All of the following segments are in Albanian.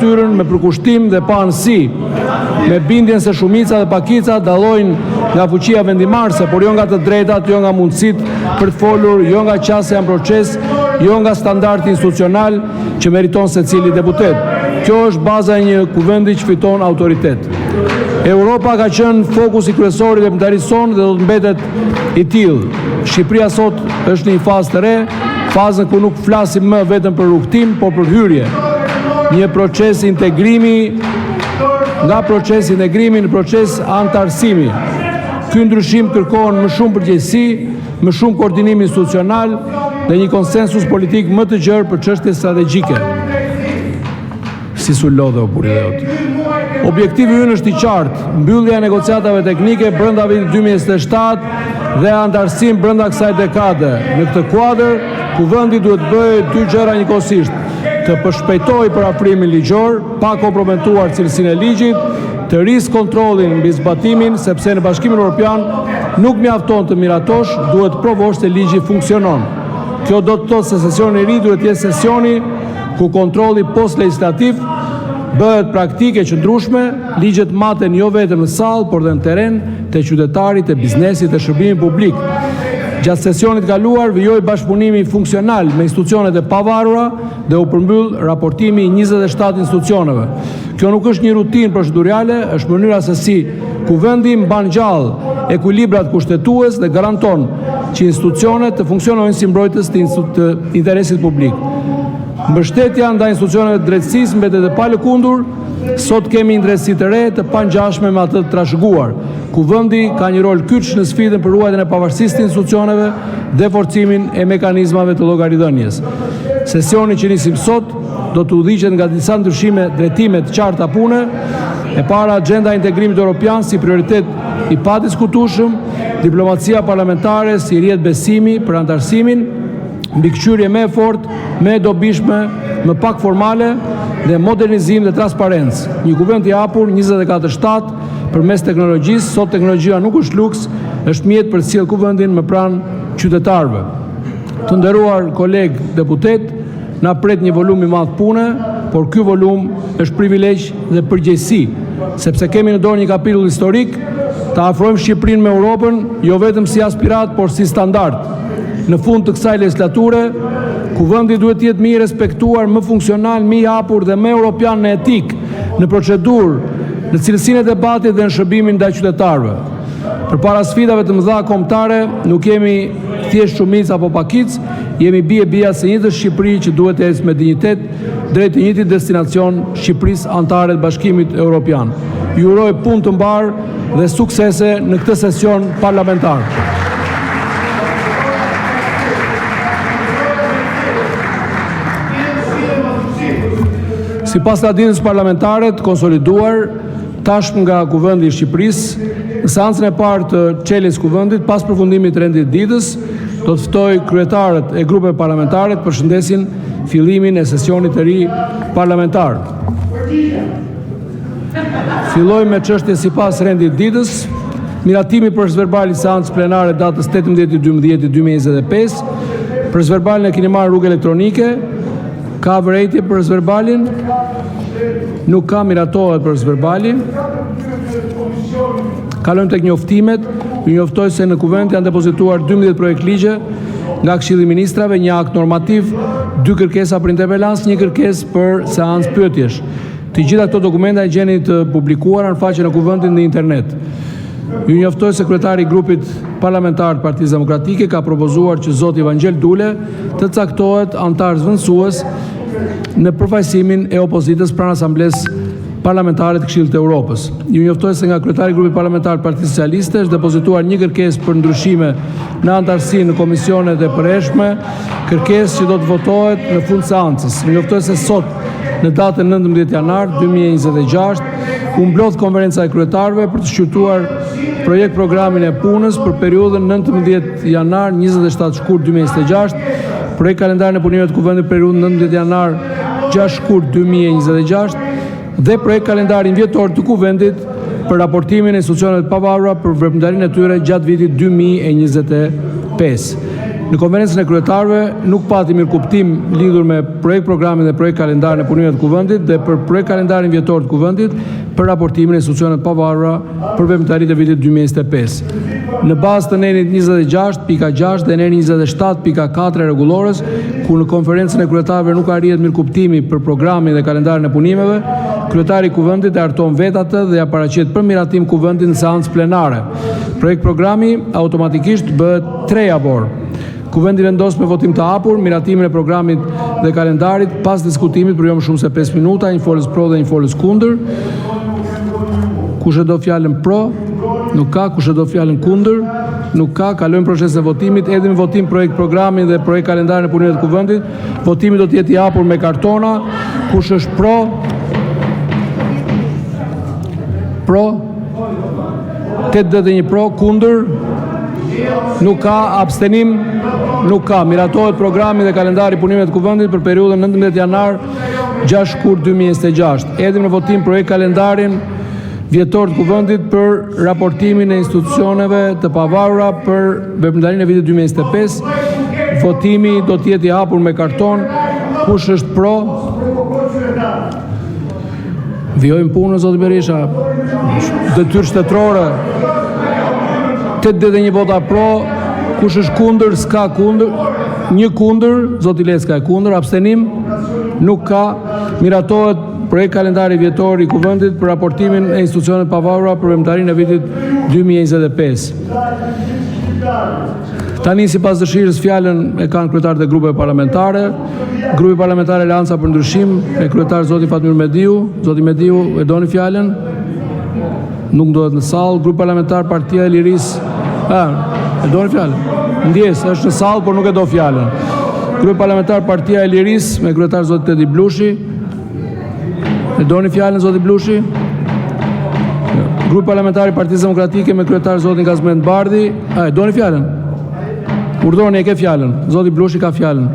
natyrën me përkushtim dhe pa anësi, me bindjen se shumica dhe pakica dallojnë nga fuqia vendimarrëse, por jo nga të drejtat, jo nga mundësitë për të folur, jo nga qasja në proces, jo nga standardi institucional që meriton secili deputet. Kjo është baza e një kuvendi që fiton autoritet. Europa ka qenë fokusi kryesor i veprimtarisë sonë dhe do të mbetet i tillë. Shqipëria sot është në një fazë të re, fazën ku nuk flasim më vetëm për rrugtim, por për hyrje. Një proces integrimi nga proces integrimi në proces antarësimi. Ky ndryshim kërkon më shumë përgjegjësi, më shumë koordinim institucional dhe një konsensus politik më të gjerë për çështje strategjike. Si sulodhe o burideot. Objektivi ynë është i qartë, mbyllja e negociatave teknike brenda vitit 2027 dhe antarësim brenda kësaj dekade. Në këtë kuadër, kuvendi duhet bëjë dy gjëra njëkohësisht: të përshpejtojë parafrimin ligjor, pa komprometuar cilësinë e ligjit, të rrisë kontrollin mbi zbatimin, sepse në Bashkimin Evropian nuk mjafton të miratosh, duhet provosh se ligji funksionon. Kjo do të thotë se sesioni i ri duhet të jetë sesioni ku kontrolli post-legislativ bëhet praktike e qëndrueshme, ligjet maten jo vetëm në sallë, por dhe në terren, te qytetarit, te biznesit, te shërbimi publik. Gjatë sesionit kaluar vijoi bashkëpunimi funksional me institucionet e pavarura dhe u përmbyll raportimi i 27 institucioneve. Kjo nuk është një rutinë procedurale, është mënyra se si kuvendi mban gjallë ekuilibrat kushtetues dhe garanton që institucionet të funksionojnë si mbrojtës të interesit publik. Mbështetja ndaj institucioneve të drejtësisë mbetet e palëkundur. Sot kemi një drejtësi të re të pangjashme me atë të trashëguar. Kuvendi ka një rol kyç në sfidën për ruajtjen e pavarësisë të institucioneve dhe forcimin e mekanizmave të llogaridhënies. Sesioni që nisim sot do të udhëhiqet nga disa ndryshime drejtime të qarta pune. E para, agenda e integrimit evropian si prioritet i padiskutueshëm, diplomacia parlamentare si rrjet besimi për antarësimin, mbikëqyrje më e fortë, më e dobishme, më pak formale dhe modernizim dhe transparencë. Një kuvend i hapur 24/7 përmes teknologjisë. Sot teknologjia nuk është luks, është mjet për të sjellë kuvendin më pranë qytetarëve. Të nderuar kolegë deputet, na pret një volum i madh pune, por ky volum është privilegj dhe përgjegjësi, sepse kemi në dorë një kapitull historik, të afrojmë Shqipërinë me Europën, jo vetëm si aspirat, por si standard. Në fund të kësaj legislature, kuvendi duhet të jetë më i respektuar, më funksional, më i hapur dhe më europian në etik, në procedurë, në cilësinë e debatit dhe në shërbimin ndaj qytetarëve. Përpara sfidave të mëdha kombëtare, nuk jemi thjesht shumicë apo pakicë, jemi bija se njëjtës Shqipëri që duhet të ecë me dinjitet drejt të njëjtit destinacion, Shqipërisë antare të Bashkimit Evropian. Ju uroj punë të mbarë dhe suksese në këtë sesion parlamentar. Sipas traditës parlamentare të konsoliduar tashmë nga Kuvendi i Shqipërisë, në seancën e parë të çeljes kuvendit, pas përfundimit të rendit ditës, do të ftoj kryetarët e grupeve parlamentare të përshëndesin fillimin e sesionit të ri parlamentar. Filloj me çështje sipas rendit ditës, miratimi procesverbal i seancës plenare datës 18/12/2025. Procesverbalin e keni marrë rrugë elektronike. Ka vërejtje procesverbalin? Nuk ka, miratohet procesverbali. Kalojmë tek njoftimet. Ju njoftoj se në kuvend janë depozituar 12 projekt ligje nga Këshilli i Ministrave, një akt normativ, 2 kërkesa për interpelancë, 1 kërkesë për seancë pyetjesh. Të gjitha këto dokumenta e gjeni të publikuara në faqen e kuvendit në internet. Ju njoftoj se kryetari i grupit parlamentar të Partisë Demokratike ka propozuar që zoti Evangel Dule të caktohet antar zëvendësues në përfaqësimin e opozitës pranë Asamblesë Parlamentare të Këshillit të Evropës. Ju njoftoj se nga kryetari i grupit parlamentar të Partisë Socialiste është depozituar një kërkesë për ndryshime në antarësi në komisionet e përhershme, kërkesë që do të votohet në fund seancës. Ju njoftoj se sot, në datën 19 janar 2026, u mblodh konferenca e kryetarëve për të shqyrtuar projekt programin e punës për periudhën 19 janar 27 shkurt 2026, projekt kalendarin e punimeve të kuvendit për periudhën 19 janar 6 shkurt 2026 dhe projekt kalendarin vjetor të kuvendit për raportimin e institucioneve të pavarura për veprimtarinë e tyre gjatë vitit 2025. Në konferencën e kryetarëve nuk pati mirëkuptim lidhur me projekt programin dhe projekt kalendarin e punimeve të kuvendit dhe për projekt kalendarin vjetor të kuvendit për raportimin e institucioneve të pavarura për veprimtaritë e vitit 2025. Në bazë të nenit 26.6 dhe nenit 27.4 rregullores, ku në konferencën e kryetarëve nuk arrihet mirëkuptimi për programin dhe kalendarin e punimeve, kryetari i kuvendit e harton vetat dhe ja paraqet për miratim kuvendit në seancë plenare. Projekt programi automatikisht bëhet 3 javor. Kuvendi vendos me votim të hapur miratimin e programit dhe kalendarit pas diskutimit për jo më shumë se 5 minuta, një folës pro dhe një folës kundër. Kush e do fjalën pro? Nuk ka. Kush e do fjalën kundër? Nuk ka. Kalojmë procesin e votimit. Edhim votim projekt programin dhe projekt kalendarin e punimeve të kuvendit. Votimi do të jetë i hapur me kartona. Kush është pro? Pro? 81 pro, kundër? Nuk ka. Abstenim? Nuk ka. Miratohet programi dhe kalendari i punimeve të kuvendit për periudhën 19 janar 6 shkurt 2026. Edhim në votim projekt kalendarin vjetor të kuvendit për raportimin e institucioneve të pavarura për veprimtarinë e vitit 2025. Votimi do të jetë i hapur me karton. Kush është pro? Vjojmë punën, zoti Berisha. Detyrë shtetërore. 81 vota pro. Kush është kundër? S'ka kundër. Një kundër, zoti Lecka e kundër. Abstenim? Nuk ka. Miratohet projekt kalendari vjetor i kuvendit për raportimin e institucioneve pavarura për veprimtarinë e vitit 2025. Tani sipas dëshirës fjalën e kanë kryetarët e grupeve parlamentare. Grupi parlamentar Aleanca për Ndryshim e kryetar zoti Fatmir Mediu. Zoti Mediu, e doni fjalën? Nuk ndodhet në sallë. Grupi parlamentar Partia e Lirisë. E doni fjalën? Ndjes, është në sallë, por nuk e do fjalën. Grupi parlamentar Partia e Lirisë me kryetar zoti Tedi Blushi. E doni fjalën, zoti Blushi? Grupi parlamentar i Partisë Demokratike me kryetar zotin Gazmend Bardhi. E doni fjalën? Urdhoni, e ke fjalën. Zoti Blushi ka fjalën.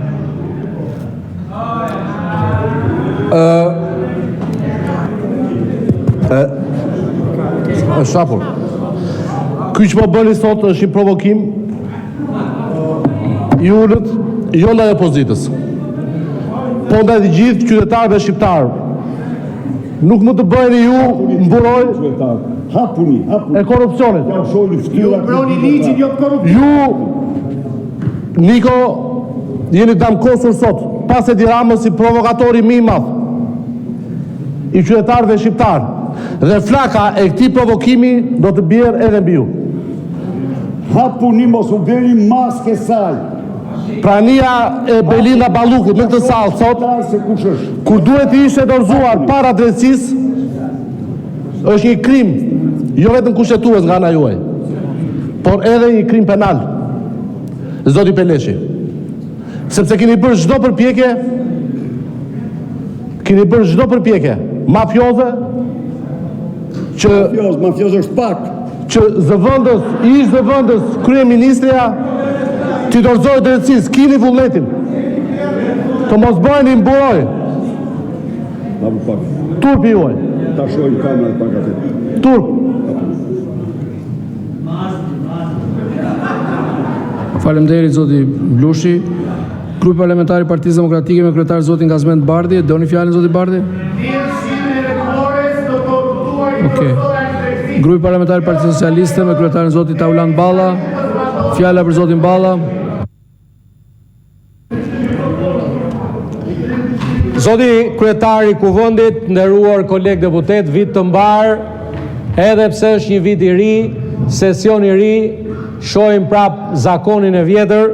Është hapur. Ky që po bëni sot është një provokim i ulët, jo ndaj opozitës, po ndaj të gjithë qytetarëve shqiptarë. Nuk më të bëjni ju mburoj hapuni e korrupsionit. Ju mbroni ligjin, jo korrupsion. Ju, Niko, jeni damkosur sot, pas Edi Ramës si provokatori më i madh i qytetarëve shqiptarë. Dhe flaka e këtij provokimi do të bjerë edhe mbi ju. Hapuni, mos u bëni maske saj. Prania e Belinda Ballukut në këtë sallë sot, kur duhet të ishte dorëzuar para drejtësisë, është një krim, jo vetëm kushtetues nga ana juaj, por edhe një krim penal, zoti Peleshi. Sepse keni bërë çdo përpjekje mafioze që Mafioz është pak. që ish zëvendës kryeministrja t'i dorëzoj drejtësisë, kini vullnetin. Të mos bëheni mburoj. Turpi juaj. Ta shohim kamerën pak atë. Turp. Faleminderit zoti Blushi. Grupi parlamentar i Partisë Demokratike me kryetar zotin Gazmend Bardhi. Doni fjalën zoti Bardhi? Okej. Grupi parlamentar i Partisë Socialiste me kryetarin zoti Taulan Balla. Fjala për zotin Balla. Zoti kryetari i kuvendit, nderuar kolegë deputet, vit të mbar, edhe pse është një vit i ri, sesion i ri, shohim prap zakonin e vjetër,